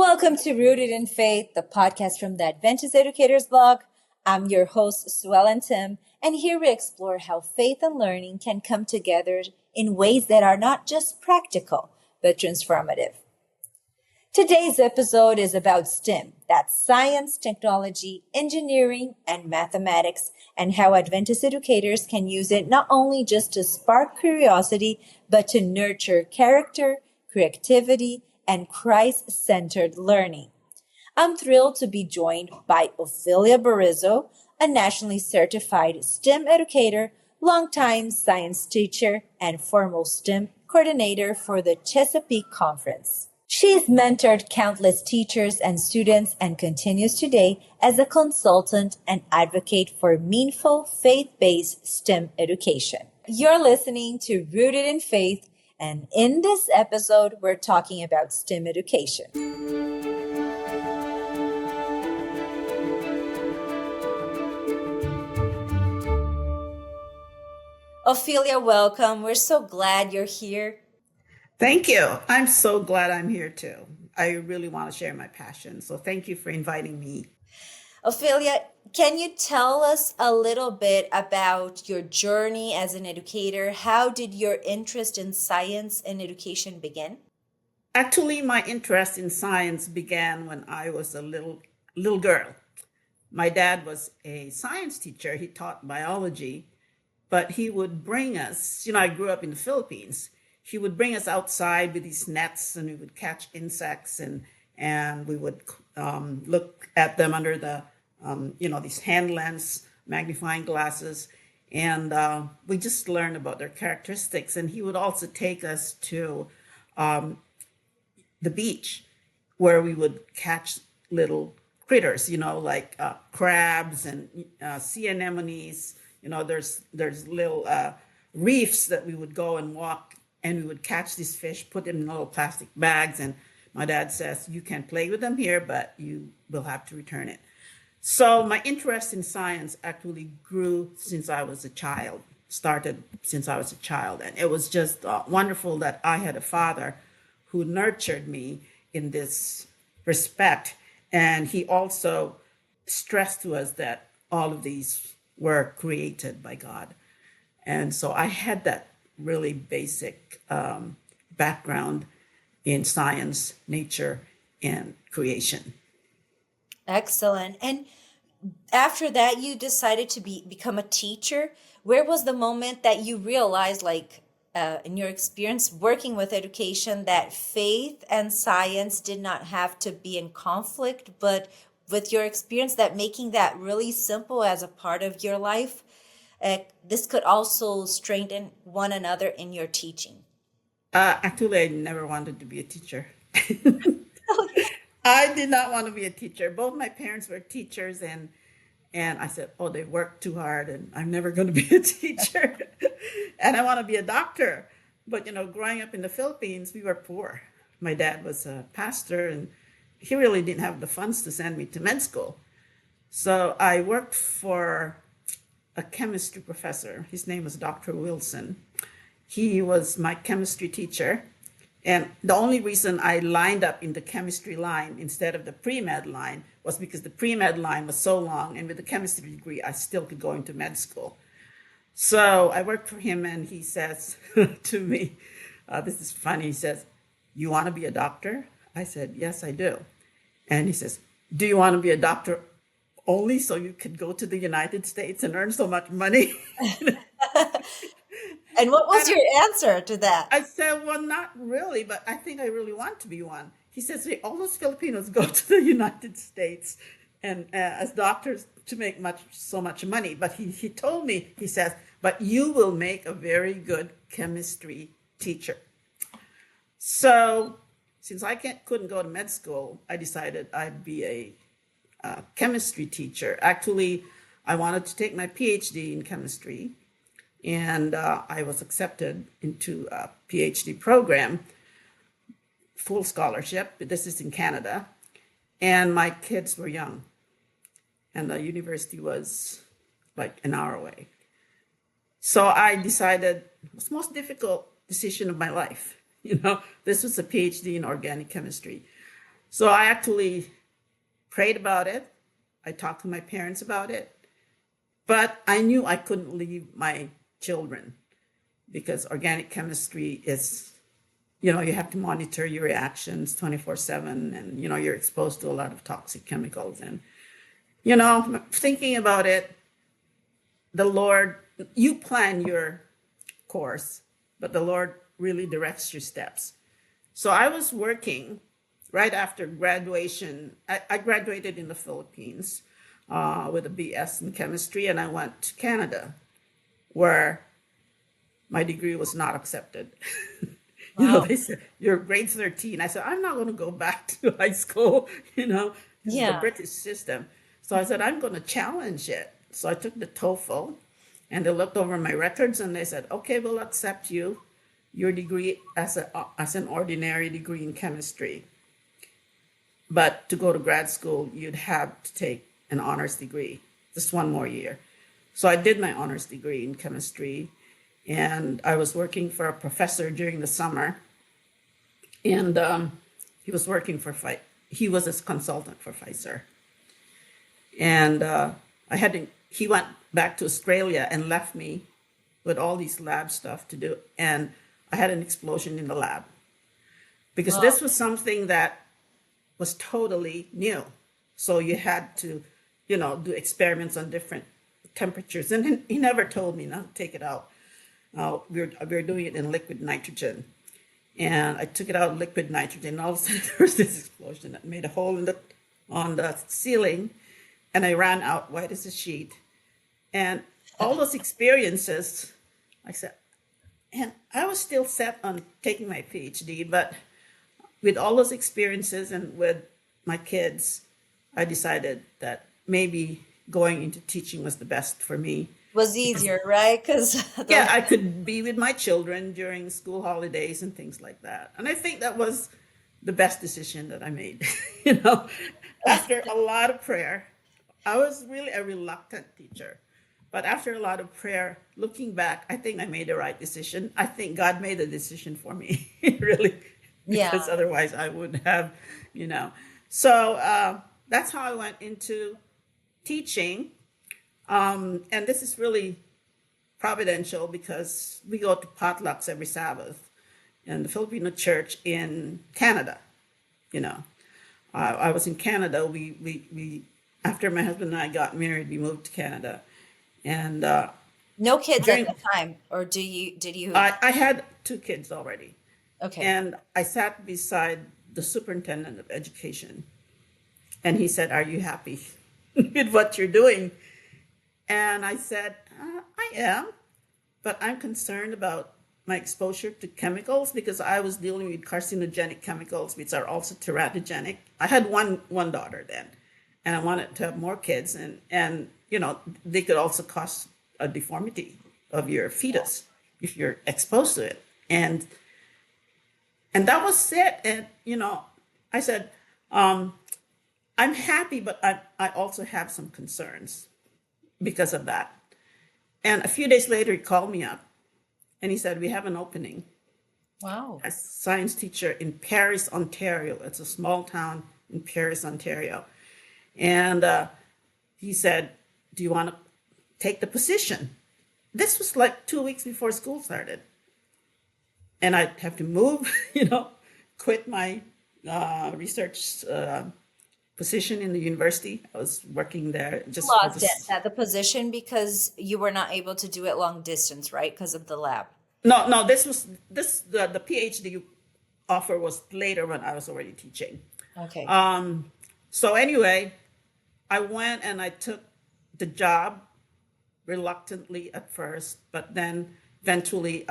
Welcome to Rooted in Faith, the podcast from the Adventist Educator's blog. I'm your host, Suellen Timm, and here we explore how faith and learning can come together in ways that are not just practical, but transformative. Today's episode is about STEM, that's science, technology, engineering, and mathematics, and how Adventist educators can use it not only just to spark curiosity, but to nurture character, creativity, and Christ-centered learning. I'm thrilled to be joined by Ophelia Barizo, a nationally certified STEM educator, longtime science teacher, and former STEM coordinator for the Chesapeake Conference. She's mentored countless teachers and students and continues today as a consultant and advocate for meaningful faith-based STEM education. You're listening to Rooted in Faith, and in this episode, we're talking about STEM education. Ophelia, welcome. We're so glad you're here. Thank you. I'm so glad I'm here too. I really want to share my passion. So thank you for inviting me. Ophelia, can you tell us a little bit about your journey as an educator? How did your interest in science and education begin? Actually, my interest in science began when I was a little girl. My dad was a science teacher. He taught biology, but he would bring us, I grew up in the Philippines. He would bring us outside with these nets and we would catch insects and we would look at them under the, these hand lens, magnifying glasses. And we just learned about their characteristics. And he would also take us to the beach where we would catch little critters, like crabs and sea anemones. There's little reefs that we would go and walk and we would catch these fish, put them in little plastic bags. And my dad says, you can play with them here, but you will have to return it. So my interest in science actually grew since I was a child, started since I was a child. And it was just wonderful that I had a father who nurtured me in this respect. And he also stressed to us that all of these were created by God. And so I had that really basic background in science, nature, and creation. Excellent. And after that, you decided to become a teacher. Where was the moment that you realized, in your experience working with education, that faith and science did not have to be in conflict, but with your experience that making that really simple as a part of your life, this could also strengthen one another in your teaching? Actually, I never wanted to be a teacher. I did not want to be a teacher. Both my parents were teachers, and I said, oh, they work too hard, and I'm never going to be a teacher. And I want to be a doctor. But, growing up in the Philippines, we were poor. My dad was a pastor, and he really didn't have the funds to send me to med school. So I worked for a chemistry professor. His name was Dr. Wilson. He was my chemistry teacher. And the only reason I lined up in the chemistry line instead of the pre-med line was because the pre-med line was so long. And with the chemistry degree, I still could go into med school. So I worked for him and he says to me, this is funny. He says, you want to be a doctor? I said, yes, I do. And he says, do you want to be a doctor only so you could go to the United States and earn so much money? And what was your answer to that? I said, well, not really, but I think I really want to be one. He says, all those Filipinos go to the United States and as doctors to make so much money. But he told me, he says, but you will make a very good chemistry teacher. So since I couldn't go to med school, I decided I'd be a chemistry teacher. Actually, I wanted to take my PhD in chemistry. And I was accepted into a PhD program, full scholarship. This is in Canada. And my kids were young. And the university was like an hour away. So I decided it was the most difficult decision of my life. This was a PhD in organic chemistry. So I actually prayed about it. I talked to my parents about it, but I knew I couldn't leave my children because organic chemistry is, you know, you have to monitor your reactions 24/7, and, you know, you're exposed to a lot of toxic chemicals. And, you know, thinking about it, the Lord, you plan your course, but the Lord really directs your steps. So I was working right after graduation. I graduated in the Philippines with a BS in chemistry, and I went to Canada where my degree was not accepted. You know, Wow. they said, you're grade 13. I said, I'm not going to go back to high school, you know, this is the Yeah. British system. So I said, I'm going to challenge it. So I took the TOEFL, and they looked over my records and they said, okay, we'll accept you, your degree as an ordinary degree in chemistry. But to go to grad school, you'd have to take an honors degree, just one more year. So I did my honors degree in chemistry, and I was working for a professor during the summer, and he was working for he was a consultant for Pfizer, and he went back to Australia and left me with all these lab stuff to do, and I had an explosion in the lab because Oh, this was something that was totally new. So you had to, you know, do experiments on different temperatures, and he never told me not to take it out. We were doing it in liquid nitrogen, and I took it out in liquid nitrogen. And all of a sudden, there was this explosion that made a hole on the ceiling, and I ran out white as a sheet. And all those experiences, I said, and I was still set on taking my PhD, but with all those experiences and with my kids, I decided that maybe going into teaching was the best for me. was easier, right? Because Yeah, the I could be with my children during school holidays and things like that. And I think that was the best decision that I made. You know, after a lot of prayer, I was really a reluctant teacher. But after a lot of prayer, looking back, I think I made the right decision. I think God made a decision for me, really, yeah. because otherwise I would have, you know. So that's how I went into teaching. And this is really providential because we go to potlucks every Sabbath in the Filipino church in Canada. You know, I was in Canada. We after my husband and I got married, we moved to Canada, and No kids at during the time, or did you? I had two kids already, Okay. and I sat beside the superintendent of education, and he said, "Are you happy with what you're doing?" And I said, "I am." But I'm concerned about my exposure to chemicals because I was dealing with carcinogenic chemicals, which are also teratogenic. I had one daughter then, and I wanted to have more kids, and you know they could also cause a deformity of your fetus if you're exposed to it, and that was it. And you know, I said, I'm happy, but I also have some concerns because of that. And a few days later, he called me up and he said, we have an opening Wow. as science teacher in Paris, Ontario. It's a small town in Paris, Ontario. And he said, do you want to take the position? This was like 2 weeks before school started. And I'd have to move, you know, quit my research position in the university. I was working there just for Lost it this. at the position because you were not able to do it long distance, right? Because of the lab. No, the PhD offer was later when I was already teaching. Okay. So anyway, I went and I took the job reluctantly at first, but then eventually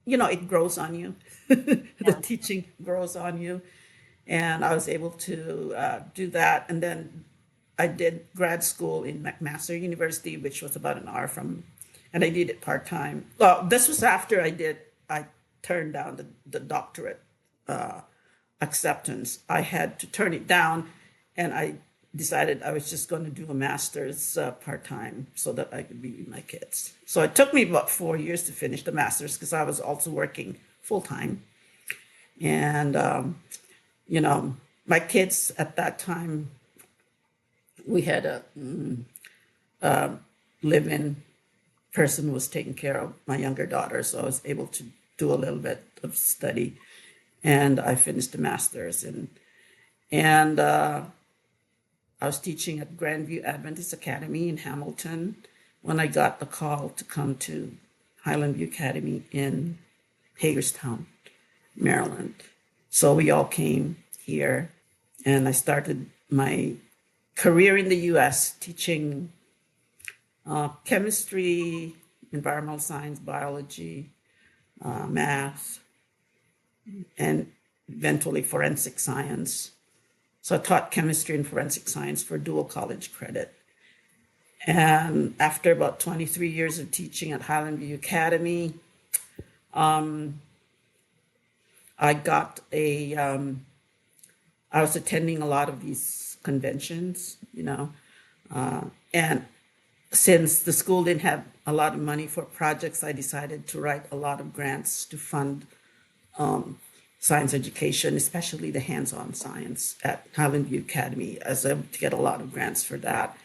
it grows on you. The Yeah. teaching grows on you. And I was able to do that. And then I did grad school in McMaster University, which was about an hour from, and I did it part time. Well, this was after I turned down the doctorate acceptance. I had to turn it down, and I decided I was just going to do a master's part time so that I could be with my kids. So it took me about 4 years to finish the master's because I was also working full time. And you know, my kids at that time, we had a live-in person who was taking care of my younger daughter, so I was able to do a little bit of study, and I finished the master's, and I was teaching at Grandview Adventist Academy in Hamilton when I got the call to come to Highland View Academy in Hagerstown, Maryland. So we all came here, and I started my career in the U.S. teaching chemistry, environmental science, biology, math, and eventually forensic science. So I taught chemistry and forensic science for dual college credit. And after about 23 years of teaching at Highland View Academy, I got I was attending a lot of these conventions, and since the school didn't have a lot of money for projects, I decided to write a lot of grants to fund science education, especially the hands-on science at Highland View Academy. I was able to get a lot of grants for that.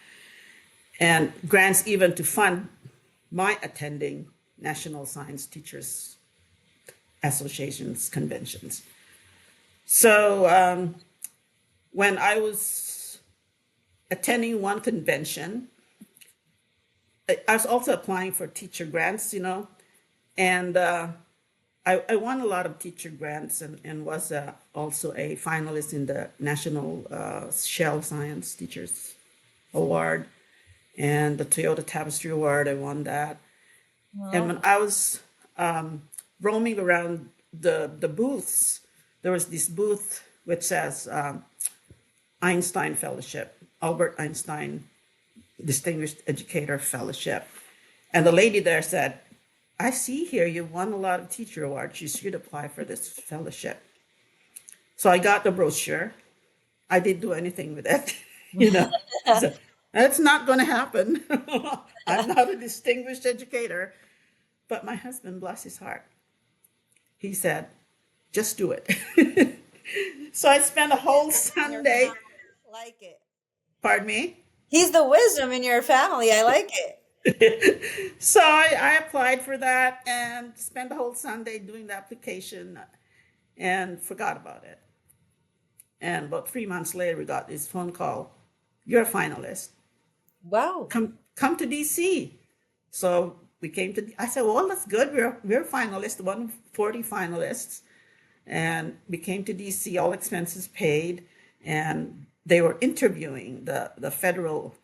And grants even to fund my attending National Science Teachers Association's conventions. So when I was attending one convention, I was also applying for teacher grants, and I won a lot of teacher grants and was also a finalist in the National Shell Science Teachers Award and the Toyota Tapestry Award. I won that. Wow. And when I was roaming around the booths, there was this booth which says Einstein Fellowship, Albert Einstein Distinguished Educator Fellowship. And the lady there said, I see here you won a lot of teacher awards. You should apply for this fellowship. So I got the brochure. I didn't do anything with it. So, that's not going to happen. I'm not a distinguished educator. But my husband, bless his heart, he said, just do it. So I spent a whole Sunday. Like it. Pardon me? He's the wisdom in your family. I like it. So I applied for that and spent the whole Sunday doing the application and forgot about it. And about 3 months later, we got this phone call. You're a finalist. Wow. Come to DC. So we came to, I said, well, that's good. We're finalists, one of 40 finalists. And we came to DC, all expenses paid. And they were interviewing the federal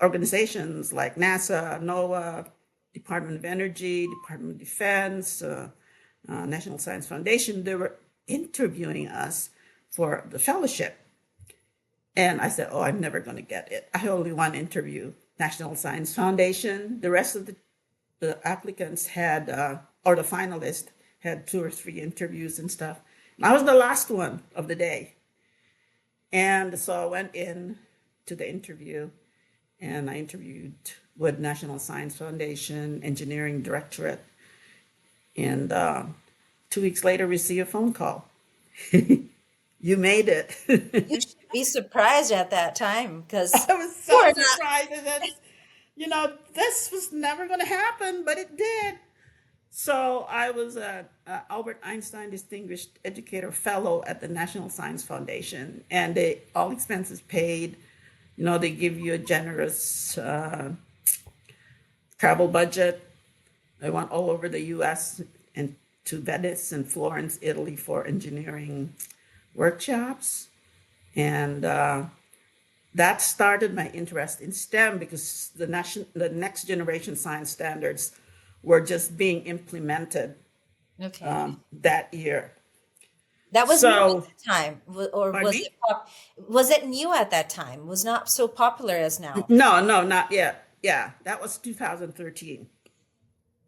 organizations like NASA, NOAA, Department of Energy, Department of Defense, National Science Foundation. They were interviewing us for the fellowship. And I said, oh, I'm never going to get it. I only one interview, National Science Foundation. The rest of the applicants had, or the finalists had 2 or 3 interviews and stuff. And I was the last one of the day. And so I went in to the interview and I interviewed with National Science Foundation, Engineering Directorate. And 2 weeks later, received a phone call. You made it. You should be surprised at that time because I was so surprised. This was never going to happen, but it did. So I was an Albert Einstein Distinguished Educator Fellow at the National Science Foundation, and all expenses paid. They give you a generous travel budget. I went all over the U.S. and to Venice and Florence, Italy for engineering workshops. And that started my interest in STEM because the next generation science standards were just being implemented that year. That was new at the time, or was it new at that time? Was not so popular as now? No, not yet. Yeah, that was 2013.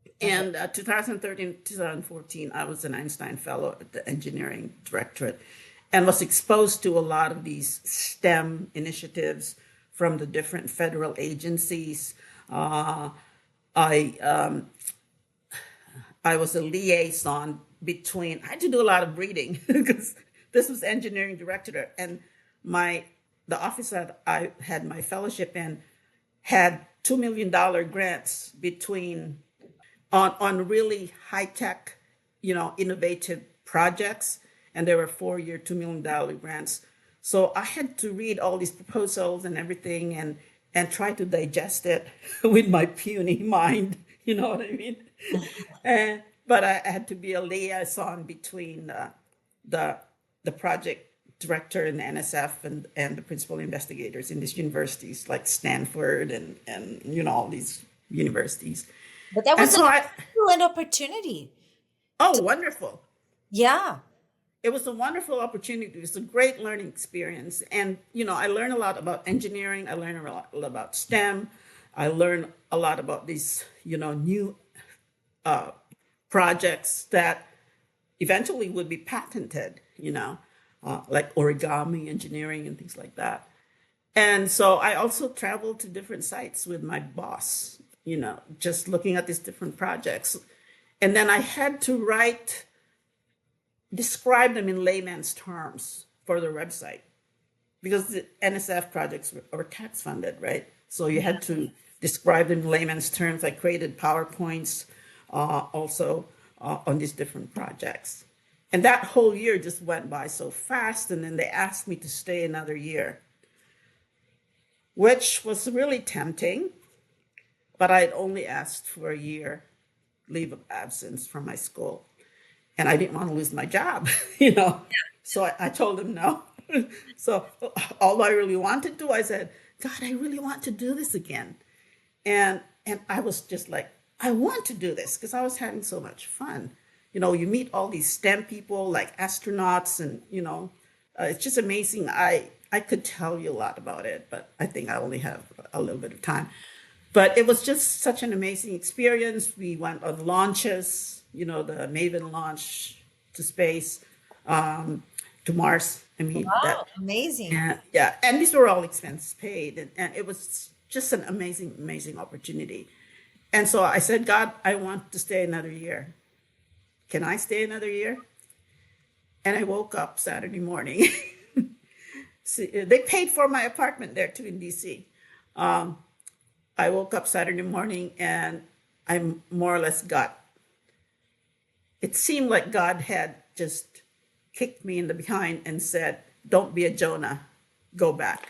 Okay. And 2013, 2014, I was an Einstein Fellow at the Engineering Directorate and was exposed to a lot of these STEM initiatives from the different federal agencies. I was a liaison between, I had to do a lot of reading because this was engineering director, and the office that I had my fellowship in had $2 million grants between on really high tech, innovative projects, and there were 4-year $2 million grants. So I had to read all these proposals and everything, and try to digest it with my puny mind. You know what I mean? And but I had to be a liaison between the the project director in the NSF and the principal investigators in these universities like Stanford and all these universities. But that And was an so excellent opportunity. oh, wonderful. Yeah. It was a wonderful opportunity. It was a great learning experience. And, I learned a lot about engineering. I learned a lot about STEM. I learned a lot about these, new projects that eventually would be patented, like origami engineering and things like that. And so I also traveled to different sites with my boss, just looking at these different projects. And then I had to describe them in layman's terms for their website because the NSF projects were tax funded, right? So you had to describe them in layman's terms. I created PowerPoints also on these different projects. And that whole year just went by so fast. And then they asked me to stay another year, which was really tempting. But I had only asked for a year leave of absence from my school. And I didn't want to lose my job, So I told him no. So although I really wanted to, I said, God, I really want to do this again. And I was just like, I want to do this because I was having so much fun. You meet all these STEM people like astronauts and, it's just amazing. I could tell you a lot about it, but I think I only have a little bit of time. But it was just such an amazing experience. We went on launches, the Maven launch to space, to Mars. I mean, Wow. Amazing. yeah. And these were all expenses paid. And it was just an amazing, amazing opportunity. And so I said, God, I want to stay another year. Can I stay another year? And I woke up Saturday morning. See, they paid for my apartment there too in DC. I woke up Saturday morning and I more or less it seemed like God had just kicked me in the behind and said, don't be a Jonah, go back.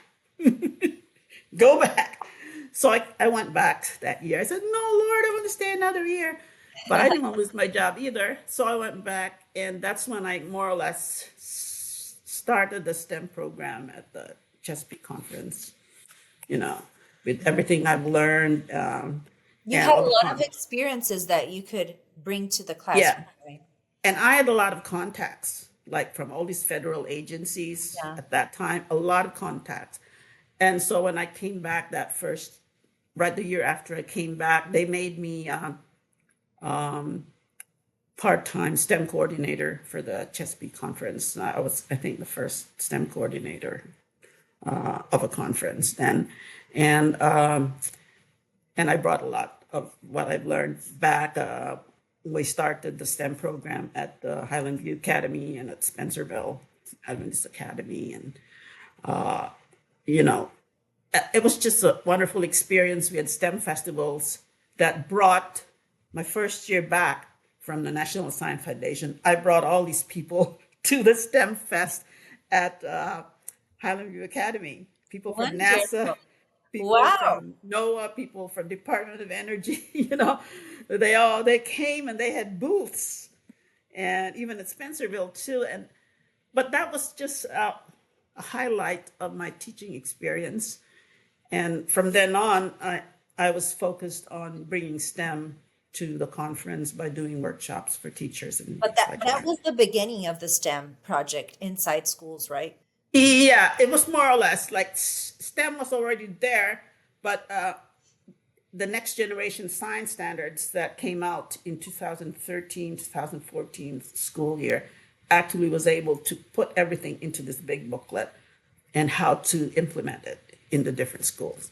Go back. So I went back that year. I said, no, Lord, I want to stay another year. But I didn't want to lose my job either. So I went back, and that's when I more or less started the STEM program at the Chesapeake Conference, with everything I've learned. You And had all a the lot of experiences that you could bring to the yeah. classroom, right? And I had a lot of contacts, like from all these federal agencies Yeah. at that time, a lot of contacts. And so when I came back right the year after I came back, they made me part-time STEM coordinator for the Chesapeake Conference. I was, I think, the first STEM coordinator of a conference then. And I brought a lot of what I've learned back. We started the STEM program at the Highland View Academy and at Spencerville Adventist Academy. And, it was just a wonderful experience. We had STEM festivals that brought my first year back from the National Science Foundation. I brought all these people to the STEM Fest at Highland View Academy. People from NASA, Wonderful. people Wow. from NOAA, people from Department of Energy. They came and they had booths, and even at Spencerville too. But that was just a highlight of my teaching experience. And from then on, I was focused on bringing STEM to the conference by doing workshops for teachers and But things that like that that. was the beginning of the STEM project inside schools, right? Yeah, it was more or less like STEM was already there, but the next generation science standards that came out in 2013, 2014 school year actually was able to put everything into this big booklet and how to implement it in the different schools.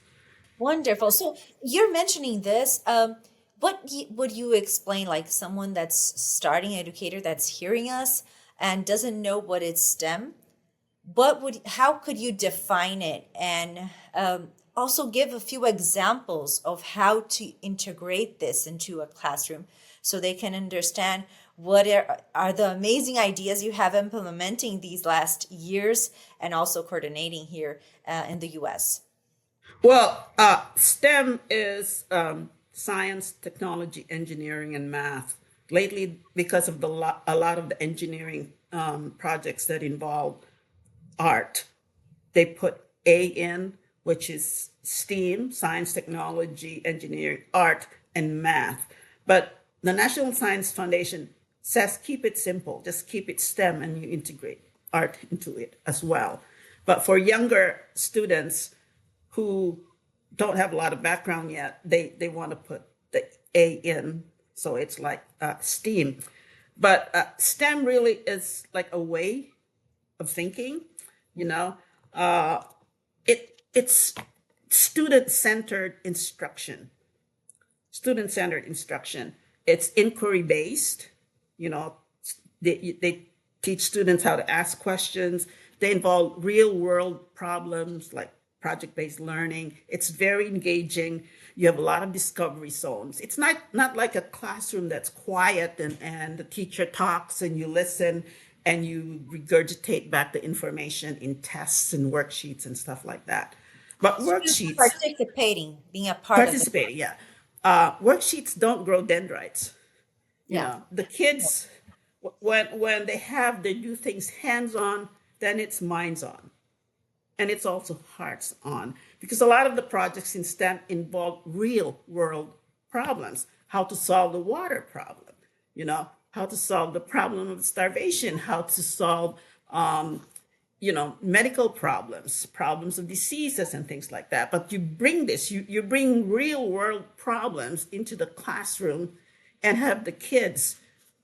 Wonderful. So you're mentioning this. Would you explain, like someone that's starting educator that's hearing us and doesn't know what is STEM, how could you define it, and also give a few examples of how to integrate this into a classroom so they can understand what are the amazing ideas you have implementing these last years and also coordinating here in the US? Well, STEM is science, technology, engineering, and math. Lately, because of a lot of the engineering projects that involve art, they put A in, which is STEAM, science, technology, engineering, art, and math. But the National Science Foundation says keep it simple, just keep it STEM, and you integrate art into it as well. But for younger students who don't have a lot of background yet, they want to put the A in, so it's like STEAM. But STEM really is like a way of thinking, you know. It's student-centered instruction. Student-centered instruction. It's inquiry-based, you know. They teach students how to ask questions. They involve real-world problems like project-based learning. It's very engaging. You have a lot of discovery zones. It's not like a classroom that's quiet and the teacher talks and you listen and you regurgitate back the information in tests and worksheets and stuff like that. But Students worksheets, participating, being a part of the participating, yeah. Worksheets don't grow dendrites. You yeah. know, the kids, when they do things hands on, then it's minds on. And it's also hearts on. Because a lot of the projects in STEM involve real world problems. How to solve the water problem, you know, how to solve the problem of starvation, how to solve medical problems, problems of diseases and things like that. But you bring you bring real world problems into the classroom and have the kids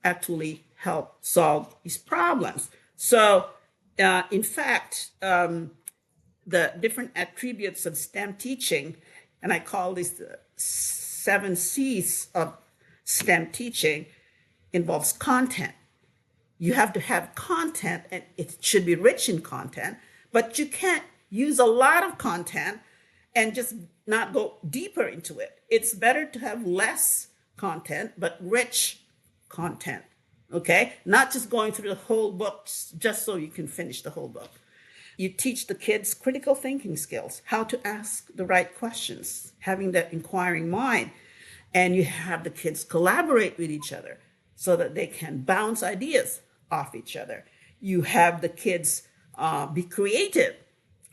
actually help solve these problems. So, in fact, the different attributes of STEM teaching, and I call this the 7 C's of STEM teaching, involves content. You have to have content, and it should be rich in content, but you can't use a lot of content and just not go deeper into it. It's better to have less content, but rich content, okay? Not just going through the whole book just so you can finish the whole book. You teach the kids critical thinking skills, how to ask the right questions, having that inquiring mind. And you have the kids collaborate with each other so that they can bounce ideas off each other. You have the kids be creative,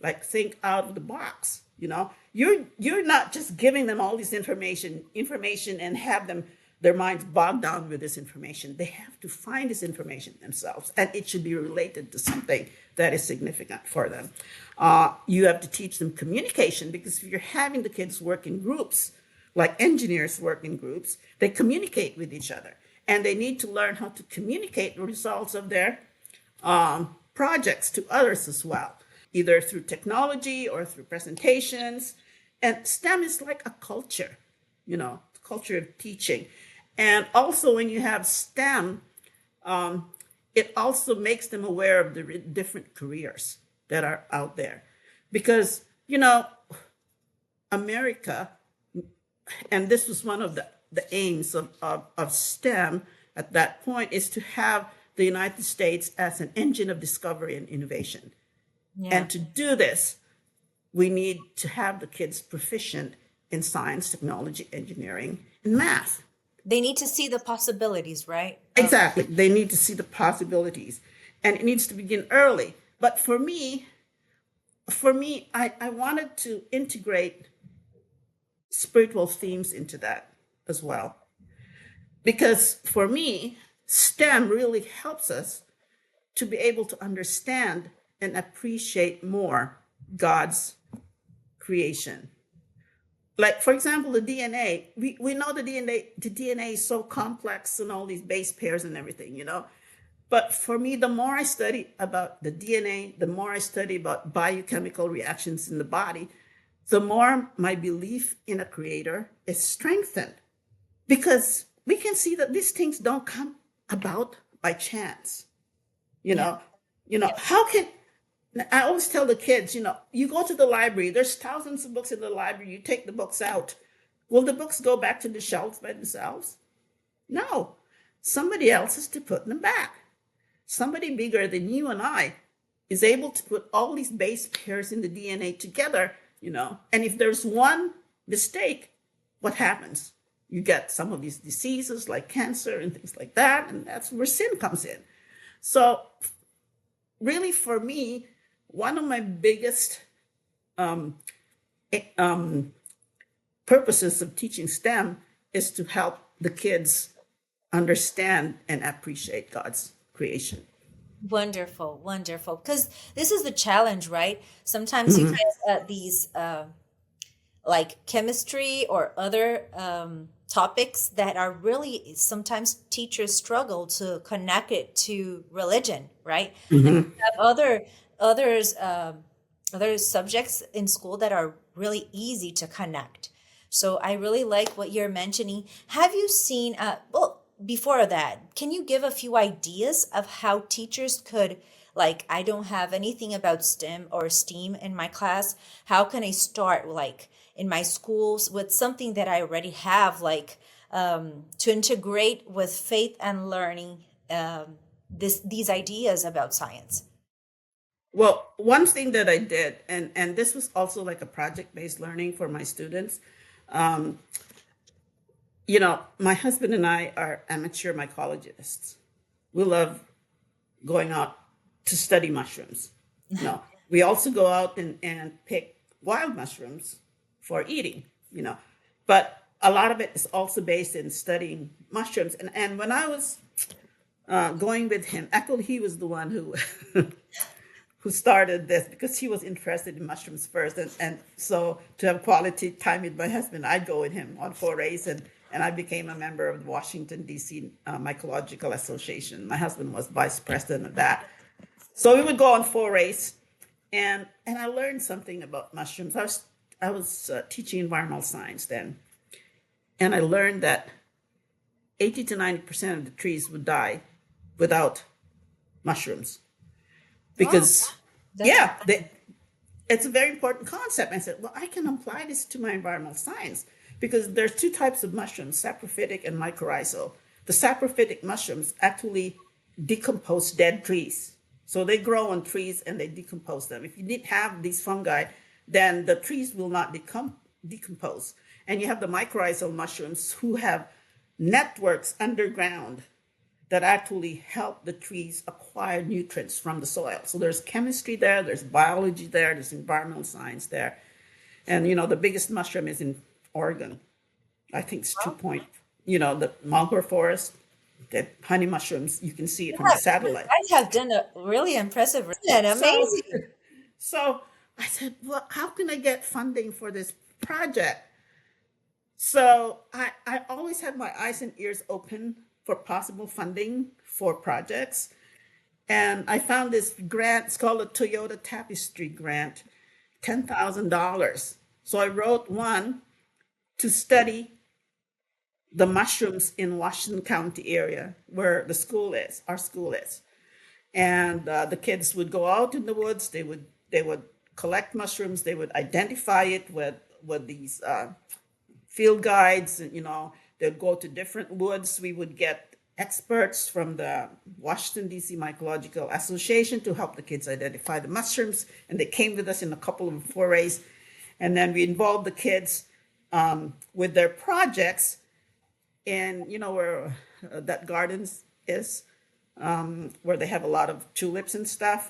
like think out of the box. You know, you're not just giving them all this information and have their minds bogged down with this information. They have to find this information themselves, and it should be related to something that is significant for them. You have to teach them communication, because if you're having the kids work in groups, like engineers work in groups, they communicate with each other, and they need to learn how to communicate the results of their projects to others as well, either through technology or through presentations. And STEM is like a culture, culture of teaching. And also when you have STEM, it also makes them aware of the different careers that are out there. Because, America, and this was one of the aims of STEM at that point, is to have the United States as an engine of discovery and innovation. Yeah. And to do this, we need to have the kids proficient in science, technology, engineering, and math. They need to see the possibilities, right? Exactly. They need to see the possibilities. And it needs to begin early. But for me, I wanted to integrate spiritual themes into that as well. Because for me, STEM really helps us to be able to understand and appreciate more God's creation. Like, for example, the DNA, we know the DNA is so complex and all these base pairs and everything, But for me, the more I study about the DNA, the more I study about biochemical reactions in the body, the more my belief in a creator is strengthened. Because we can see that these things don't come about by chance. You Yeah. know, how can I always tell the kids, you go to the library, there's thousands of books in the library, you take the books out. Will the books go back to the shelves by themselves? No. Somebody else has to put them back. Somebody bigger than you and I is able to put all these base pairs in the DNA together, and if there's one mistake, what happens? You get some of these diseases like cancer and things like that, and that's where sin comes in. So really, for me, one of my biggest purposes of teaching STEM is to help the kids understand and appreciate God's creation. Wonderful, wonderful. Because this is the challenge, right? Sometimes you find these like chemistry or other topics that are really sometimes teachers struggle to connect it to religion, right? And Mm-hmm. you have others other subjects in school that are really easy to connect. So I really like what you're mentioning. Have you seen well, before that, can you give a few ideas of how teachers could, like, I don't have anything about STEM or STEAM in my class. How can I start, like, in my schools with something that I already have, like, to integrate with faith and learning these ideas about science? Well, one thing that I did, and this was also like a project-based learning for my students. Um, my husband and I are amateur mycologists. We love going out to study mushrooms. No, we also go out and pick wild mushrooms for eating, but a lot of it is also based in studying mushrooms. And when I was going with him, actually, he was the one who who started this because he was interested in mushrooms first. And so to have quality time with my husband, I'd go with him on forays, and I became a member of the Washington, D.C. Mycological Association. My husband was vice president of that. So we would go on forays, and I learned something about mushrooms. I was teaching environmental science then, and I learned that 80 to 90% of the trees would die without mushrooms Wow, because, that's yeah, it's a very important concept. I said, well, I can apply this to my environmental science because there's two types of mushrooms, saprophytic and mycorrhizal. The saprophytic mushrooms actually decompose dead trees. So they grow on trees and they decompose them. If you didn't have these fungi, then the trees will not decompose. And you have the mycorrhizal mushrooms who have networks underground that actually help the trees acquire nutrients from the soil. So there's chemistry there, there's biology there, there's environmental science there. And the biggest mushroom is in Oregon. I think it's 2 point, the Mulgore forest, the honey mushrooms, you can see it from the yeah, you satellite. guys have done a really impressive and So amazing. so I said, well, how can I get funding for this project? So I always had my eyes and ears open for possible funding for projects. And I found this grant, it's called the Toyota Tapestry Grant, $10,000. So I wrote one to study the mushrooms in Washington County area where the school is, our school is. And the kids would go out in the woods. They would collect mushrooms. They would identify it with these field guides. And, they'd go to different woods. We would get experts from the Washington, D.C. Mycological Association to help the kids identify the mushrooms. And they came with us in a couple of forays. And then we involved the kids with their projects. And where that gardens is, where they have a lot of tulips and stuff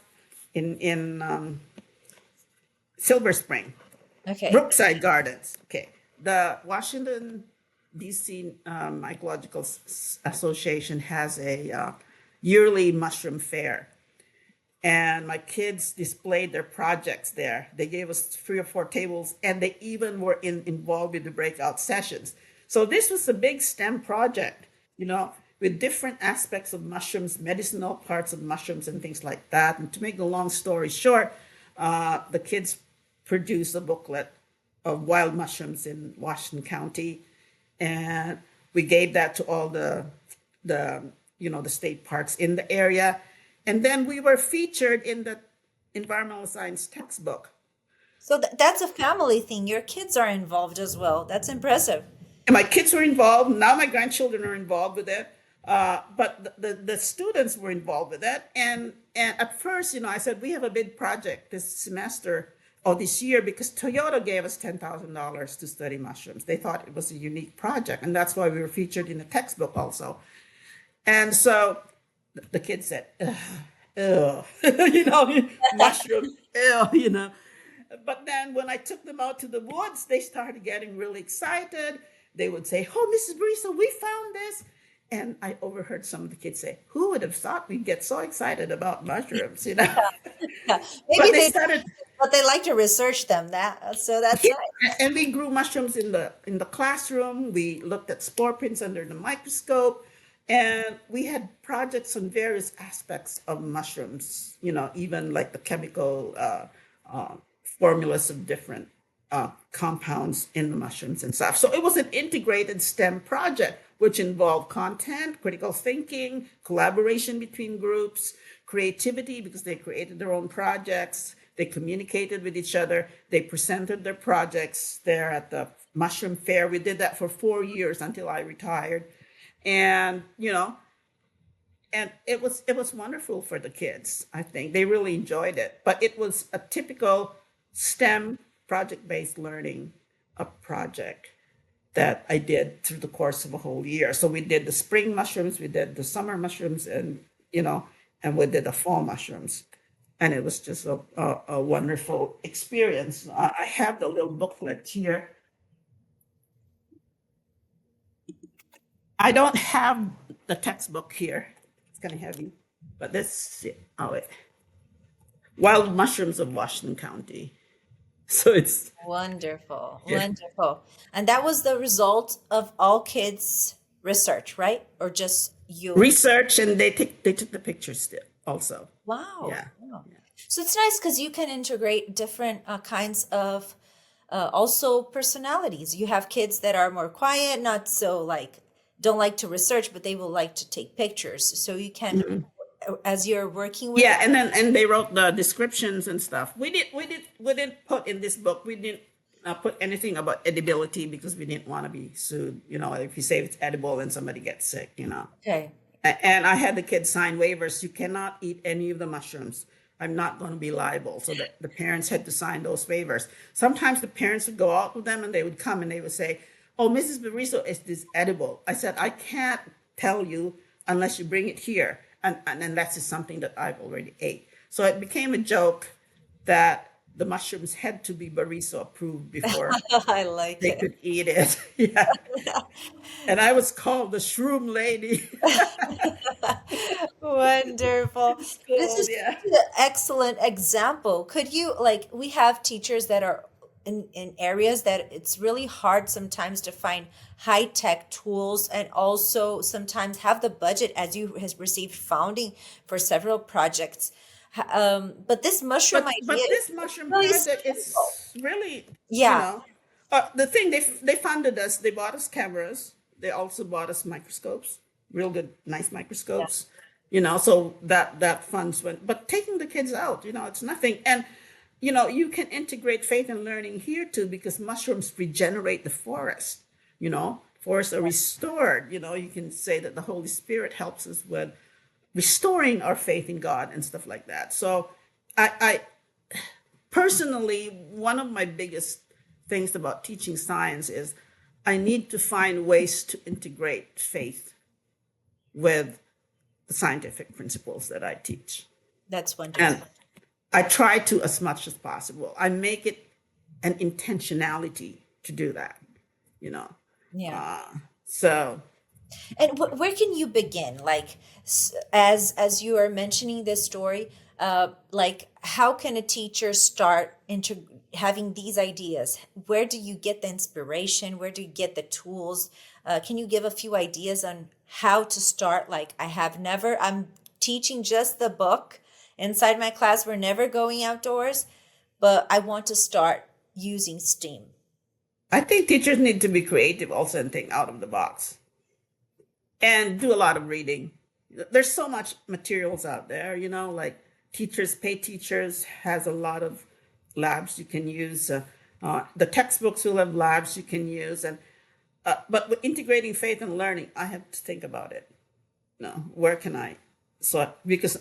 in Silver Spring, Okay. Brookside Gardens. Okay, the Washington D.C. Mycological Association has a yearly mushroom fair, and my kids displayed their projects there. They gave us 3 or 4 tables, and they even were involved with the breakout sessions. So this was a big STEM project, with different aspects of mushrooms, medicinal parts of mushrooms, and things like that. And to make the long story short, the kids produced a booklet of wild mushrooms in Washington County, and we gave that to all the the state parks in the area. And then we were featured in the environmental science textbook. So that's a family thing. Your kids are involved as well. That's impressive. And my kids were involved. Now my grandchildren are involved with it. But the students were involved with it. And at first, I said, we have a big project this semester or this year because Toyota gave us $10,000 to study mushrooms. They thought it was a unique project. And that's why we were featured in the textbook also. And so the kids said, ugh, mushrooms, ew. But then when I took them out to the woods, they started getting really excited. They would say, oh, Mrs. Barizo, we found this. And I overheard some of the kids say, who would have thought we'd get so excited about mushrooms, Yeah. But Maybe they they, started, but they like to research them. So that's yeah, nice. and we grew mushrooms in the classroom. We looked at spore prints under the microscope. And we had projects on various aspects of mushrooms, even like the chemical uh, formulas of different compounds in the mushrooms and stuff. So it was an integrated STEM project, which involved content, critical thinking, collaboration between groups, creativity, because they created their own projects, they communicated with each other, they presented their projects there at the mushroom fair. We did that for 4 years until I retired. And and it was wonderful for the kids. I think they really enjoyed it, but it was a typical STEM project-based learning a project that I did through the course of a whole year. So we did the spring mushrooms, we did the summer mushrooms, and we did the fall mushrooms, and it was just a wonderful experience. I have the little booklet here. I don't have the textbook here. It's kind of heavy, but this, oh, wait. Wild Mushrooms of Washington County. So it's, Wonderful, yeah, wonderful. And that was the result of all kids' research, right? Or just you? research, and they took the pictures still also. Wow. Yeah. Wow. Yeah. So it's nice because you can integrate different kinds of also personalities. You have kids that are more quiet, not so like, don't like to research, but they will like to take pictures. So you can, as you're working with Yeah, it. and they wrote the descriptions and stuff. We didn't put in this book. We didn't put anything about edibility because we didn't want to be sued. If you say it's edible and somebody gets sick. Okay. And I had the kids sign waivers. You cannot eat any of the mushrooms. I'm not going to be liable. So that the parents had to sign those waivers. Sometimes the parents would go out with them and they would come and they would say, oh, Mrs. Barizo, is this edible? I said, I can't tell you unless you bring it here. And unless it's something that I've already ate. So it became a joke that the mushrooms had to be Barizo approved before I like they it. could eat it. Yeah. And I was called the shroom lady. Wonderful. But it's School, just yeah. such an excellent example. Could you, like, we have teachers that are in areas that it's really hard sometimes to find high tech tools and also sometimes have the budget as you has received funding for several projects. But this mushroom idea But this is mushroom really project simple. is really, Yeah. the thing they funded us. They bought us cameras. They also bought us microscopes, real good, nice Yeah. microscopes. So that funds went. But taking the kids out, it's nothing. And you can integrate faith and learning here too because mushrooms regenerate the forest. Forests are restored. You can say that the Holy Spirit helps us with restoring our faith in God and stuff like that. So I personally, one of my biggest things about teaching science is I need to find ways to integrate faith with the scientific principles that I teach. That's wonderful. And I try to as much as possible. I make it an intentionality to do that, you know. Yeah. So And where can you begin? Like, as you are mentioning this story, like how can a teacher start into having these ideas? Where do you get the inspiration? Where do you get the tools? Can you give a few ideas on how to start? Like, I'm teaching just the book inside my class. We're never going outdoors, but I want to start using STEAM. I think teachers need to be creative also and think out of the box and do a lot of reading. there's so much materials out there, like Teachers Pay Teachers has a lot of labs you can use. The textbooks will have labs you can use, and but with integrating faith and learning, I have to think about it. Where can I? So because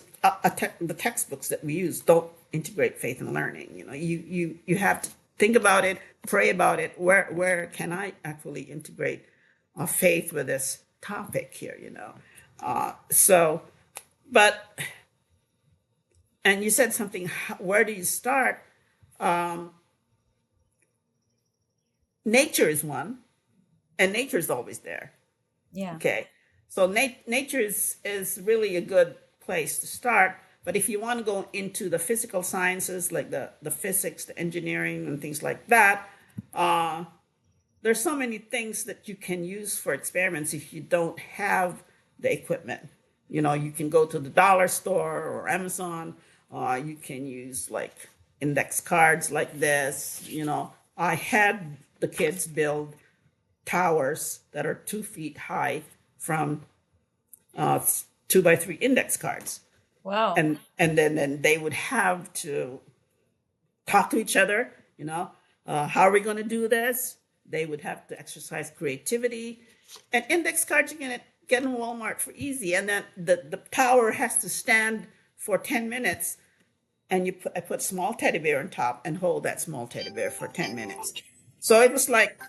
the textbooks that we use don't integrate faith and learning. You have to think about it, pray about it. Where can I actually integrate faith with this topic here? So, but and you said something. Where do you start? Nature is one, and nature is always there. Yeah. Okay. So nature is really a good place to start. But if you want to go into the physical sciences, like the physics, the engineering, and things like that, there's so many things that you can use for experiments if you don't have the equipment. You can go to the dollar store or Amazon. You can use like index cards like this. I had the kids build towers that are 2 feet high from 2x3 index cards. Wow. And then they would have to talk to each other. How are we going to do this? They would have to exercise creativity. And index cards you can get in Walmart for easy. And then the tower has to stand for 10 minutes. And I put small teddy bear on top and hold that small teddy bear for 10 minutes. So it was like,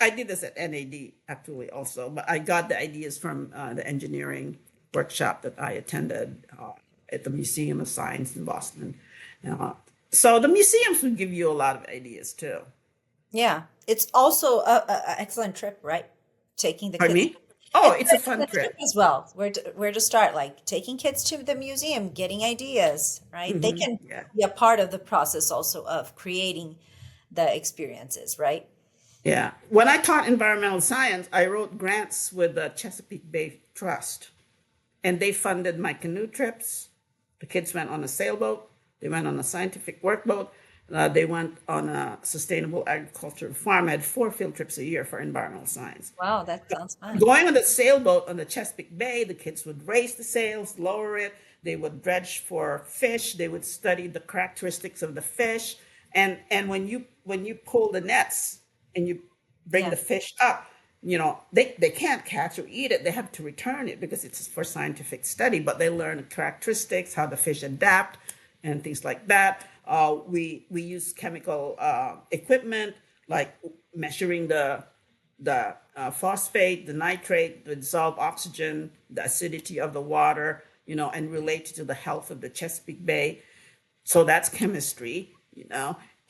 I did this at NAD actually also, but I got the ideas from the engineering workshop that I attended at the Museum of Science in Boston. So the museums would give you a lot of ideas too. Yeah. It's also a excellent trip, right? Taking the Pardon kids. me? Oh, it's a fun Trip trip. as well. Where to start? Like taking kids to the museum, getting ideas, right? They can Yeah. be a part of the process also of creating the experiences, right? Yeah. When I taught environmental science, I wrote grants with the Chesapeake Bay Trust, and they funded my canoe trips. The kids went on a sailboat. They went on a scientific workboat. They went on a sustainable agriculture farm. I had 4 field trips a year for environmental science. Wow, that sounds fun. Going on the sailboat on the Chesapeake Bay, the kids would raise the sails, lower it. They would dredge for fish. They would study the characteristics of the fish. And when you pull the nets and you bring Yeah. the fish up, they can't catch or eat it. They have to return it because it's for scientific study. But they learn the characteristics, how the fish adapt, and things like that. We use chemical equipment like measuring the phosphate, the nitrate, the dissolved oxygen, the acidity of the water, and related to the health of the Chesapeake Bay. So that's chemistry.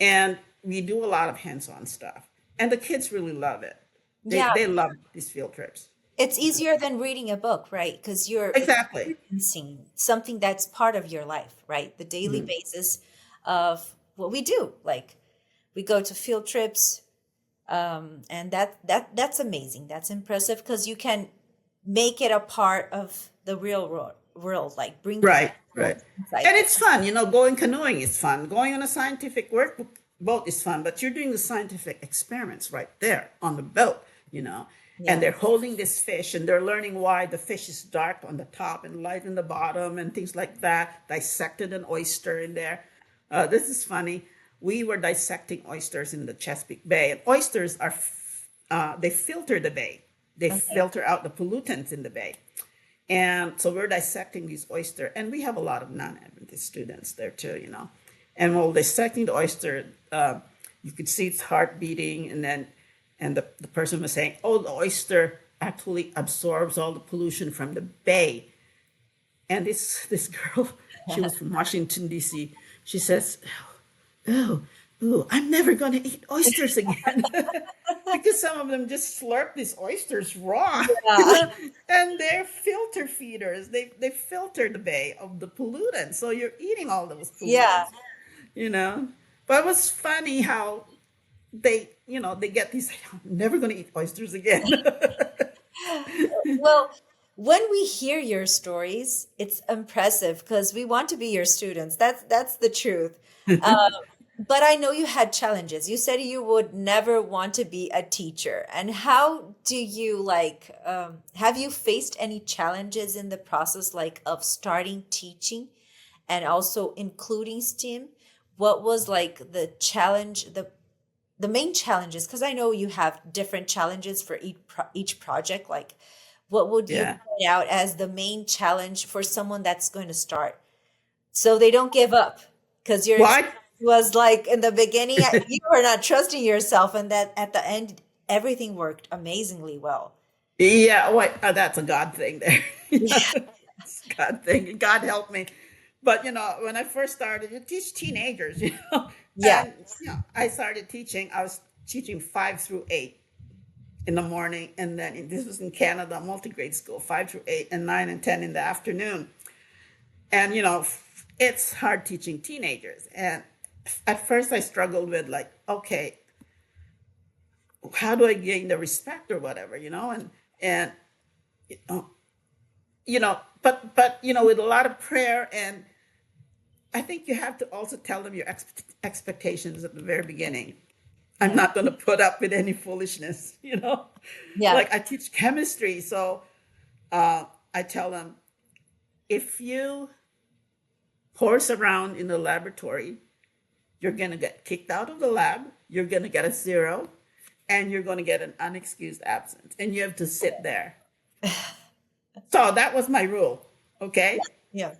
And we do a lot of hands-on stuff. And the kids really love it. They, Yeah, they love these field trips. it's easier than reading a book, right? Because you're Exactly. experiencing something that's part of your life, right? The daily basis of what we do. Like we go to field trips, and that's amazing. That's impressive because you can make it a part of the real world, like bring the Right, real right. inside. And it's fun, going canoeing is fun. Going on a scientific work boat is fun, but you're doing the scientific experiments right there on the boat. Yeah, And they're holding this fish and they're learning why the fish is dark on the top and light in the bottom and things like that. Dissected an oyster in there. This is funny. We were dissecting oysters in the Chesapeake Bay, and oysters they filter the bay. They okay. filter out the pollutants in the bay. And so we're dissecting these oyster, and we have a lot of non-Adventist students there too. And while dissecting the oyster, you could see its heart beating, and the person was saying, "Oh, the oyster actually absorbs all the pollution from the bay." And this girl, she was from Washington D.C. She says, "Oh, oh, I'm never going to eat oysters again." Because some of them just slurp these oysters raw. Yeah. And they're filter feeders. They filter the bay of the pollutants. So you're eating all those Yeah. pollutants, you know. But it was funny how they get these, I'm never gonna eat oysters again. Well, when we hear your stories, it's impressive because we want to be your students. That's the truth. But I know you had challenges. You said you would never want to be a teacher. And how do you have you faced any challenges in the process, like of starting teaching and also including STEAM? What was like the challenge, the main challenges? Because I know you have different challenges for each project. Like, what would you Yeah. point out as the main challenge for someone that's going to start so they don't give up? Because your experience Why? was like in the beginning, you were not trusting yourself, and that at the end, everything worked amazingly well. Yeah, wait, that's a God thing there. Yeah. It's a God thing. God help me. But when I first started to teach teenagers, Yeah. and I started teaching. I was teaching 5 through 8 in the morning, and then this was in Canada, multi-grade school, 5 through 8, and 9 and 10 in the afternoon. And it's hard teaching teenagers. And at first, I struggled with like, okay, how do I gain the respect or whatever, and uh, but with a lot of prayer, and I think you have to also tell them your expectations at the very beginning. I'm Yeah. not going to put up with any foolishness. Yeah. Like I teach chemistry, so uh, I tell them, if you horse around in the laboratory, you're going to get kicked out of the lab, you're going to get a 0, and you're going to get an unexcused absence, and you have to sit there. So that was my rule. Okay, Yeah.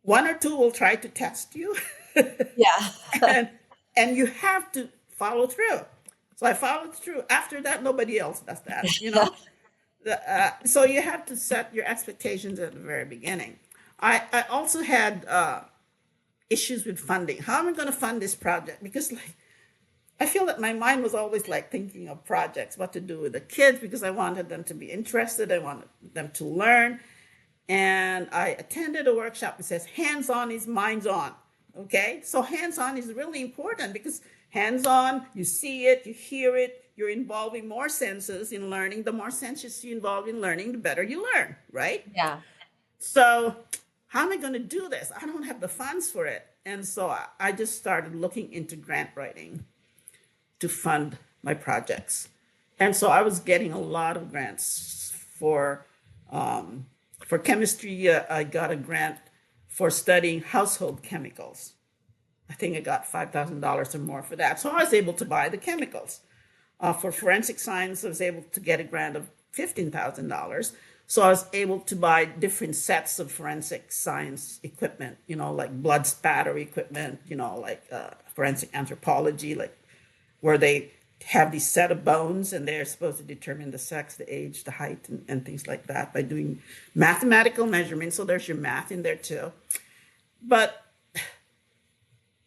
one or two will try to test you, Yeah. and you have to follow through. So I followed through. After that, nobody else does that. So you have to set your expectations at the very beginning. I also had issues with funding. How am I going to fund this project? Because like I feel that my mind was always like thinking of projects, what to do with the kids, because I wanted them to be interested. I wanted them to learn. And I attended a workshop that says hands on is minds on. Okay. So hands on is really important because hands on, you see it, you hear it, you're involving more senses in learning. The more senses you involve in learning, the better you learn, right? Yeah. So how am I going to do this? I don't have the funds for it. And so I just started looking into grant writing to fund my projects. And so I was getting a lot of grants for chemistry. I got a grant for studying household chemicals. I think I got $5,000 or more for that. So I was able to buy the chemicals. For forensic science, I was able to get a grant of $15,000. So I was able to buy different sets of forensic science equipment, like blood spatter equipment, like forensic anthropology, like where they have these set of bones and they're supposed to determine the sex, the age, the height, and things like that by doing mathematical measurements. So there's your math in there too. But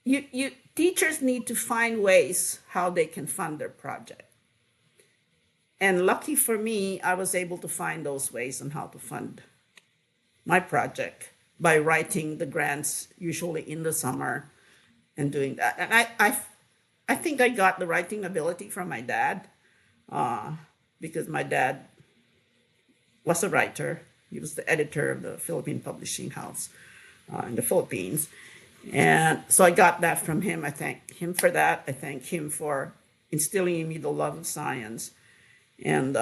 you teachers need to find ways how they can fund their project. And lucky for me, I was able to find those ways on how to fund my project by writing the grants, usually in the summer, and doing that. And I think I got the writing ability from my dad, because my dad was a writer. He was the editor of the Philippine Publishing House in the Philippines. And so I got that from him. I thank him for that. I thank him for instilling in me the love of science. And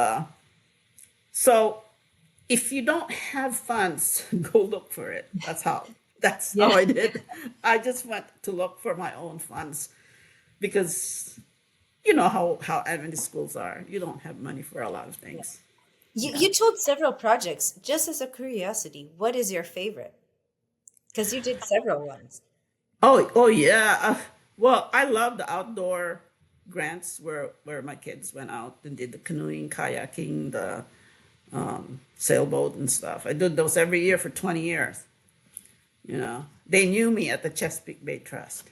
so if you don't have funds, go look for it. That's how Yeah. I did. I just went to look for my own funds because you know how Adventist schools are. You don't have money for a lot of Yeah. things. You Yeah. you told several projects. Just as a curiosity, what is your favorite? Because you did several ones. Oh yeah. Well, I love the outdoor grants where my kids went out and did the canoeing, kayaking, the sailboat and stuff. I did those every year for 20 years. They knew me at the Chesapeake Bay Trust.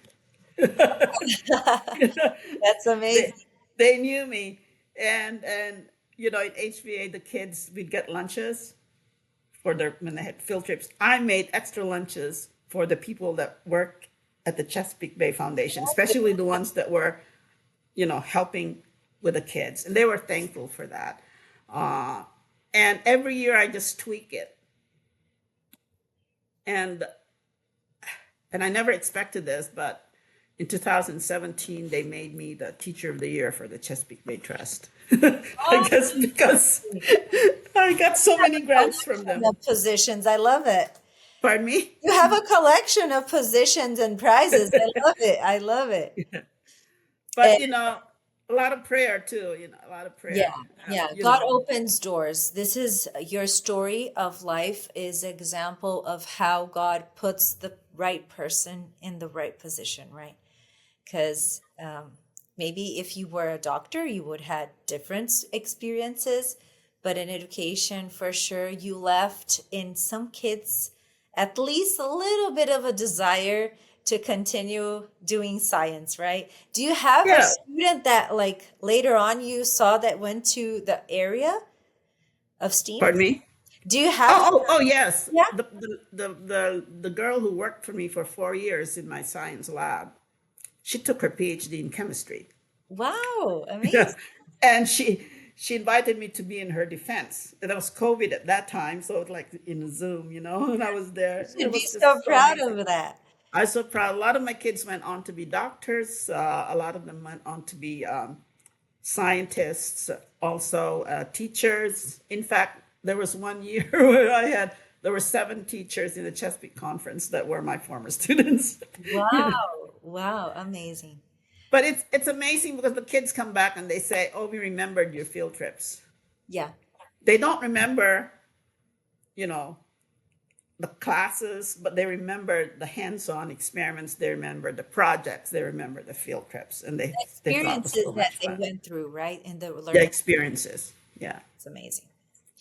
That's they amazing. they knew me, and in HVA the kids would get lunches for their when they had field trips. I made extra lunches for the people that work at the Chesapeake Bay Foundation, especially the ones that were helping with the kids, and they were thankful for that. Uh, and every year I just tweak it, and I never expected this, but in 2017, they made me the Teacher of the Year for the Chesapeake Bay Trust. I Oh, guess because I got so many grants from collection them. of positions. I love it. Pardon me? You have a collection of positions and prizes. I love it. I love it. But, a lot of prayer too, a lot of Yeah, prayer. yeah. God opens doors. This is your story of life is example of how God puts the right person in the right position, right? Because maybe if you were a doctor, you would had different experiences, but in education, for sure, you left in some kids at least a little bit of a desire to continue doing science, right? Do you have a Yeah. student that like later on you saw that went to the area of STEAM? Pardon me? Do you have, Oh, yes. yeah? The girl who worked for me for 4 years in my science lab, she took her PhD in chemistry. Wow, Yeah. amazing. And she invited me to be in her defense. And that was COVID at that time, so it was like in a Zoom, and I was You there. It should be was so just so proud amazing. of that. I was so proud. A lot of my kids went on to be doctors. A lot of them went on to be scientists, also teachers. In fact, there was one year where there were 7 teachers in the Chesapeake Conference that were my former students. you know. Wow. Wow. Amazing. But it's amazing because the kids come back and they say, "Oh, we remembered your field trips." Yeah. They don't remember, you know, the classes, but they remember the hands-on experiments. They remember the projects. They remember the field trips, and they thought it was Experiences so that much they fun. went through, right? In the The learning. experiences, yeah, It's amazing.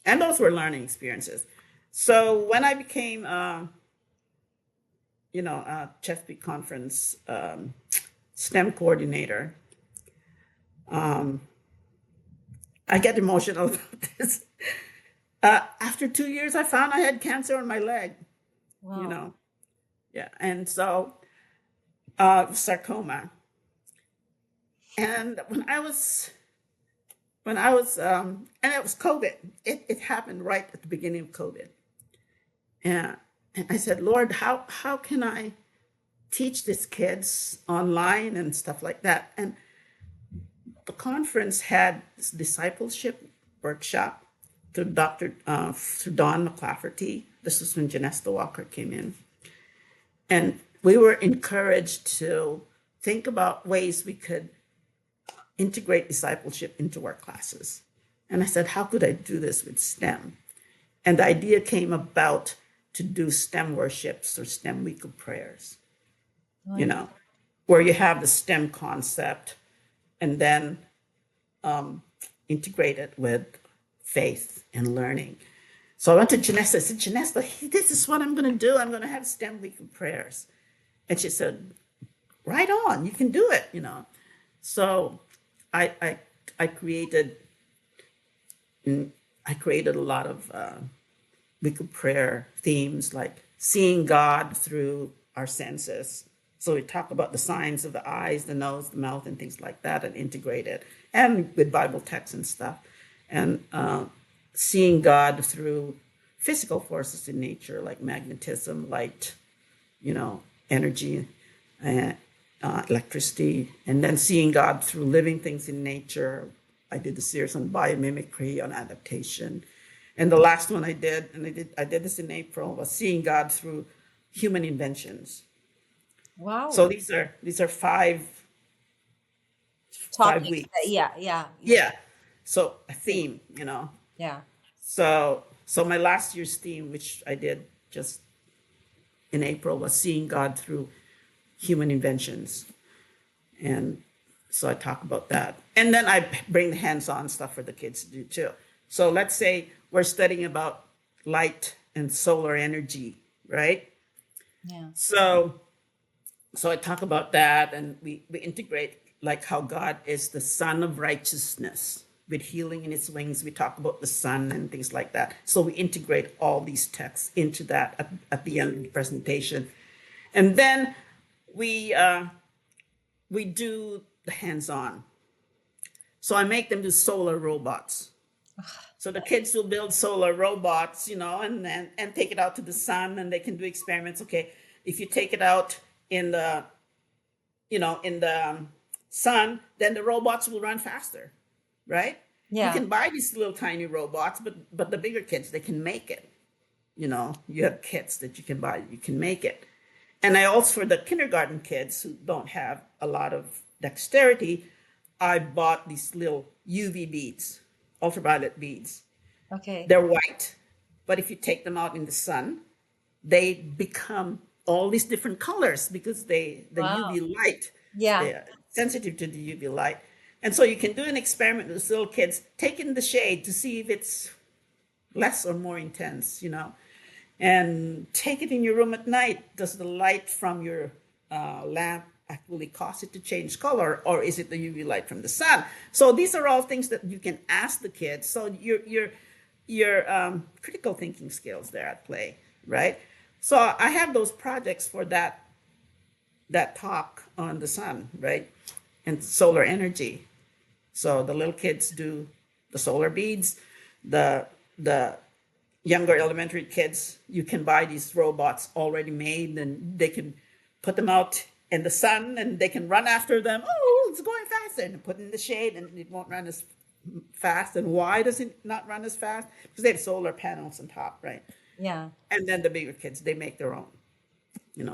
and those were learning experiences. So when I became, Chesapeake Conference STEM coordinator, um, I get emotional about this. After 2 years, I found I had cancer on my leg. You Wow. know, yeah, and so sarcoma. And and it was COVID. It happened right at the beginning of COVID. And and I said, Lord, how can I teach these kids online and stuff like that? And the conference had this discipleship workshop through Don McClafferty. This was when Janesta Walker came in. And we were encouraged to think about ways we could integrate discipleship into our classes. And I said, how could I do this with STEM? And the idea came about to do STEM worships or STEM week of prayers, you Wonderful. know, where you have the STEM concept and then integrate it with faith and learning. So I went to Janessa. I said, Janessa, this is what I'm going to do. I'm going to have STEM week of prayers. And she said, right on, you can do it. So I I, I created I created a lot of week of prayer themes like seeing God through our senses. So we talk about the signs of the eyes, the nose, the mouth, and things like that, and integrate it, and with Bible texts and stuff, and seeing God through physical forces in nature like magnetism, light, energy, and electricity, and then seeing God through living things in nature. I did the series on biomimicry, on adaptation, and the last one I did, and I did this in April, was seeing God through human inventions. So Wow. these are five Topics. weeks. Yeah. Yeah. Yeah. So a theme. Yeah. So my last year's theme, which I did just in April, was seeing God through human inventions. And so I talk about that. And then I bring the hands-on stuff for the kids to do too. So let's say we're studying about light and solar energy, right? Yeah. So I talk about that, and we integrate like how God is the Son of righteousness with healing in his wings. We talk about the sun and things like that. So we integrate all these texts into that at the end of the presentation. And then we we do the hands-on. So I make them do solar robots. So the kids will build solar robots, and take it out to the sun, and they can do experiments. Okay, if you take it out in the in the sun, then the robots will run faster, right? You Yeah. can buy these little tiny robots, but the bigger kids, they can make it. You have kits that you can buy, you can make it. And I also, for the kindergarten kids who don't have a lot of dexterity, I bought these little UV beads, ultraviolet beads. Okay. They're white, but if you take them out in the sun, they become all these different colors because the Wow. UV light, Yeah. they're sensitive to the UV light. And so you can do an experiment with little kids, take in the shade to see if it's less or more intense, and take it in your room at night. Does the light from your lamp actually cause it to change color, or is it the UV light from the sun? So these are all things that you can ask the kids. So your critical thinking skills there at play, right? So I have those projects for that talk on the sun, right, and solar energy. So the little kids do the solar beads. The younger elementary kids, you can buy these robots already made, and they can put them out in the sun and they can run after them. Oh, it's going faster, and put it in the shade and it won't run as fast. And why does it not run as fast? Because they have solar panels on top, right? Yeah. And then the bigger kids, they make their own,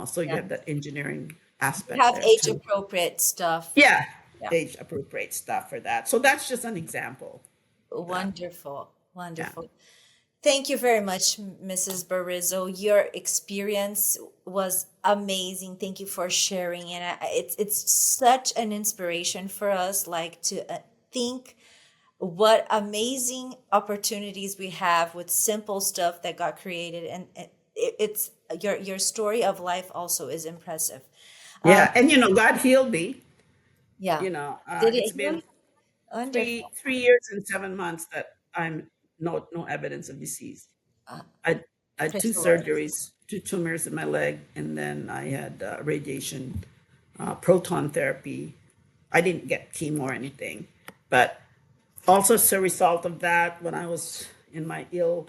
so you Yeah. have that engineering aspect Have there age too. appropriate stuff. Yeah, Yeah. age appropriate stuff for that. So that's just an example of that. Wonderful. Yeah. Wonderful. Thank you very much, Mrs. Barizo. Your experience was amazing. Thank you for sharing, and it's such an inspiration for us, like to think what amazing opportunities we have with simple stuff that got created, and it's your story of life also is impressive. Um, Yeah. And God healed me. yeah. Did it It's heal been you? Wonderful. three years and 7 months that I'm no evidence of disease. Uh, I, I had praise two the Lord. surgeries, two tumors in my leg, and then I had radiation, proton therapy. I didn't get chemo or anything, but also as a result of that, when I was in my I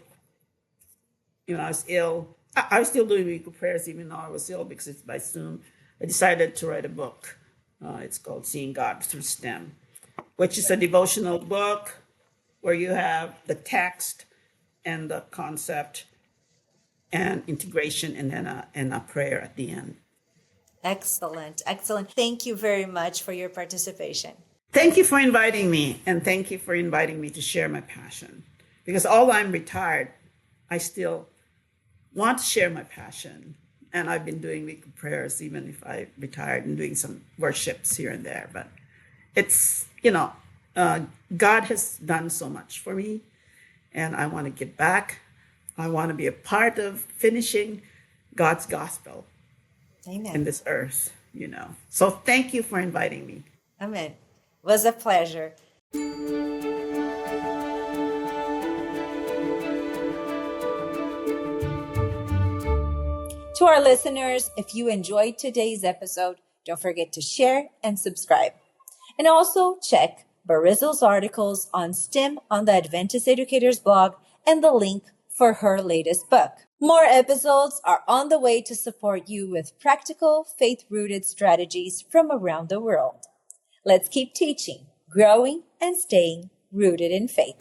was ill. I was still doing weekly prayers even though I was ill because it's by Zoom. I decided to write a book. It's called Seeing God Through STEM, which is a devotional book where you have the text and the concept and integration, and then a prayer at the end. Excellent. Excellent. Thank you very much for your participation. Thank you for inviting me, and thank you for inviting me to share my passion. Because although I'm retired, I still want to share my passion. And I've been doing weekly prayers even if I retired, and doing some worships here and there. But it's, God has done so much for me, and I want to give back. I want to be a part of finishing God's gospel in Amen. this earth. So thank you for inviting me. Amen. Was a pleasure. To our listeners, if you enjoyed today's episode, don't forget to share and subscribe. And also check Barizo's articles on STEM on the Adventist Educator's blog and the link for her latest book. More episodes are on the way to support you with practical, faith-rooted strategies from around the world. Let's keep teaching, growing, and staying rooted in faith.